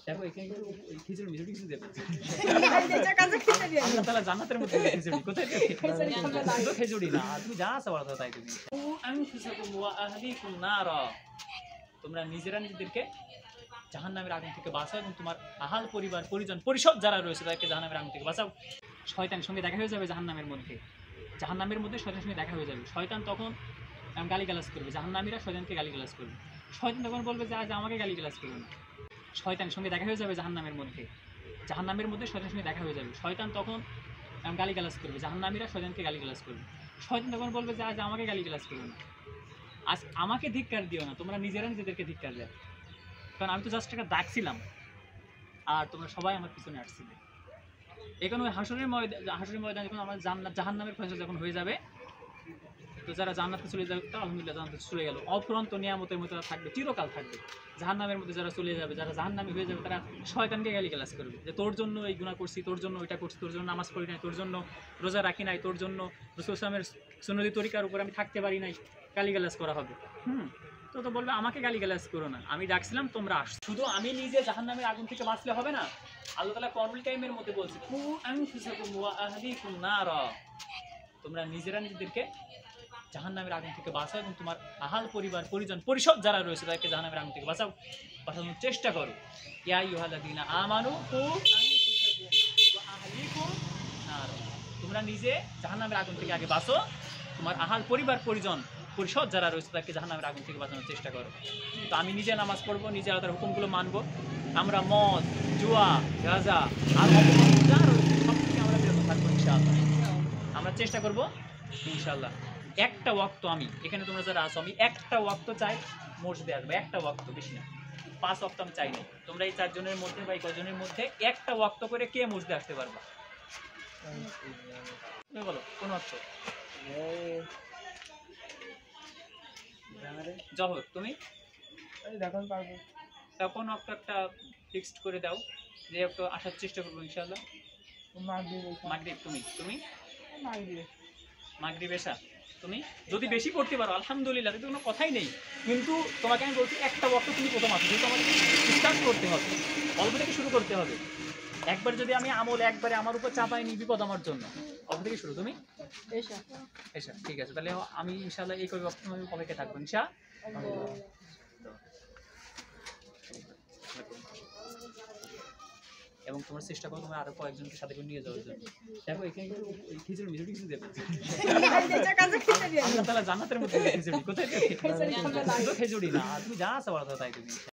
দেখো এখানে কিন্তু খিচুড়ি মিচুড়ি কিছু দেবে আল্লাহ তাআলা জান্নাতের মধ্যে খিচুড়ি কোথায় দেবে? শুধু খিচুড়ি না, তুমি যা আছে বলো তাই তুমি আনফুসাকুম ওয়া আহলিকুম নারা, তোমরা নিজেরা নিজেদেরকে জাহান্নামের আগুন থেকে বাঁচাও এবং তোমার আহাল পরিবার পরিজন পরিষদ যারা রয়েছে তাদেরকে জাহান্নামের আগুন থেকে বাঁচাও। শয়তানের সঙ্গে দেখা হয়ে যাবে জাহান্নামের মধ্যে শয়তানের সঙ্গে দেখা হয়ে যাবে। শয়তান তখন গালিগালাজ করবে, জাহান্নামীরা শয়তানকে গালিগালাজ করবে। শয়তান তখন বলবে যে আজ আমাকে গালিগালাজ করবে না। শয়তানের সঙ্গে দেখা হয়ে যাবে জাহান্নামের মধ্যে শয়তানের সঙ্গে দেখা হয়ে যাবে। শয়তান তখন গালিগালাজ করবে, জাহান্নামীরা শয়তানকে গালিগালাজ করবে। শয়তান তখন বলবে যে আজ আমাকে গালিগালাজ করবে না, আজ আমাকে ধিক্কার দিও না, তোমরা নিজেরা নিজেদেরকে ধিক্কার দেয়। কারণ আমি তো জাস্ট একটা ডাকছিলাম আর তোমরা সবাই আমার পিছনে আসছিলে। এখানে ওই হাসরের ময়দান যখন আমার জাহান্নামের ফয়সালা যখন হয়ে যাবে, তো যারা জান্নাতে চলে যাবে তা আলহামদুলিল্লাহ জান্নাতে চলে গেল, অফুরন্ত নিয়ামতের মধ্যে থাকবে, চিরকাল থাকবে। জাহান্নামের মধ্যে যারা চলে যাবে, যারা জাহান্নামী হয়ে যাবে, তারা শয়তানকে গালিগালাজ করবে যে তোর জন্য এই গুনাহ করছি, তোর জন্য ওইটা করছি, তোর জন্য নামাজ পড়ি নাই, তোর জন্য রোজা রাখি নাই, তোর জন্য রাসূল সাল্লাল্লাহু আলাইহি ওয়াসাল্লামের সুন্নতি তরিকার উপর আমি থাকতে পারি নাই, গালিগালাজ করা হবে। তো বলবে আমাকে গালিগালাজ করো না, আমি ডাকছিলাম তোমরা আসছো। শুধু আমি নিজে জাহান্নামের আগুন থেকে বাঁচলে হবে না, আল্লাহ তাআলা কোরআনুল কারীমের মধ্যে বলছে কু আনফুসাকুম ওয়া আহলিকুম নারা, তোমরা নিজেরা নিজেদেরকে জাহান্নামের আগুন থেকে বাঁচাও এবং তোমার আহাল পরিবার পরিজন পরিষদ যারা রয়েছে তাদেরকে জাহান্নামের আগুন থেকে বাঁচানোর চেষ্টা করো। ইয়া আইয়ুহাল্লাযীনা আমানু কু আনফুসাকুম ওয়া আহলিকুম নারা, তোমরা নিজে জাহান্নামের আগুন থেকে আগে বাঁচো, তোমার আহাল পরিবার পরিজন পরিষদ যারা রয়েছে তাকে জাহান্নামের আগুন থেকে বাঁচানোর চেষ্টা করো। তো আমি নিজে নামাজ পড়বো, নিজে আল্লাহর হুকুমগুলো মানবো, আমরা মদ জুয়া গাঁজা আর যা রয়েছে সব থেকে আমরা বিরত থাকবো ইনশাআল্লাহ। আমরা চেষ্টা করবো ইনশাআল্লাহ। একটা ওয়াক্ত আমি এখানে তোমরা যারা আছো, আমি একটা ওয়াক্ত চাই মসজিদে আসবো, একটা ওয়াক্ত, বেশি না, 5 ওয়াক্ত আমি চাই না। তোমরা এই 4 জনের মধ্যে বা এই কজনের মধ্যে একটা ওয়াক্ত করে কে মসজিদে আসতে পারবা? তুমি বলো কোন ওয়াক্ত? জহর, তুমি এখন পারবো তখন একটা ফিক্সড করে দাও যে একটু আসার চেষ্টা করবো ইনশাআল্লাহ। মাগরিব, তুমি মাগরিব এসা, তুমি যদি বেশি পড়তে পারো আলহামদুলিল্লাহ, কিন্তু কোনো কথাই নেই। কিন্তু তোমাকে আমি বলছি একটা ওয়াক্ত তুমি প্রথম আসো, যেহেতু আমাকে স্টার্ট করতে হবে, অল্প থেকে শুরু করতে হবে। একবার যদি আমি আমল একবারে আমার উপর চাপাই নি, বিপদ আমার জন্য। অল্প থেকে শুরু, তুমি এসা, ঠিক আছে। তাহলে আমি ইনশাআল্লাহ এই কয়েক ওয়াক্ত আমি অপেক্ষা থাকবো ইনশাআল্লাহ। এবং তোমরা চেষ্টা করো তোমরা আরো কয়েকজনকে সাথে করে নিয়ে যাওয়ার জন্য। দেখো এখানে কিন্তু খিচুড়ি মিচুড়ি কিছু দেবে আল্লাহ তাআলা জান্নাতের মধ্যে খিচুড়ি কোথায় দেবে? শুধু খিচুড়ি না, তুমি যা আছে বলো তাই তুমি।